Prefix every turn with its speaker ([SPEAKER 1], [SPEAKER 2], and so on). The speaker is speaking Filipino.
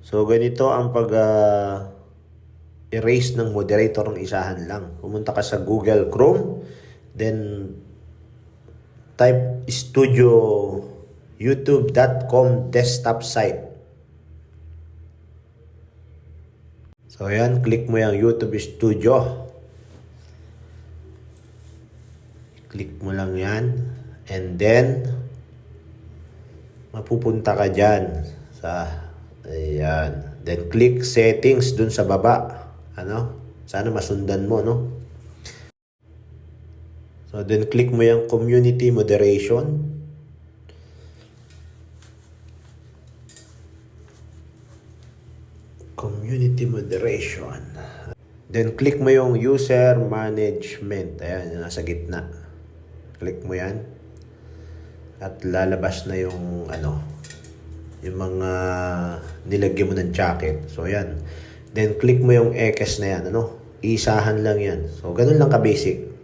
[SPEAKER 1] So, ganito ang erase ng moderator ng isahan lang. Pumunta ka sa Google Chrome, then type studio youtube.com desktop site. So, ayan, click mo yung YouTube Studio. Click mo lang yan. And then, mapupunta ka dyan sa, ayan. Then, click settings dun sa baba. Sana masundan mo, no? So, then click mo yung community moderation. Community moderation. Then, click mo yung user management. Ayan, nasa gitna. Click mo yan. At lalabas na yung yung mga nilagyan mo ng jacket. So, yan. Then, click mo yung X na yan. Isahan lang yan. So, ganun lang ka-basic.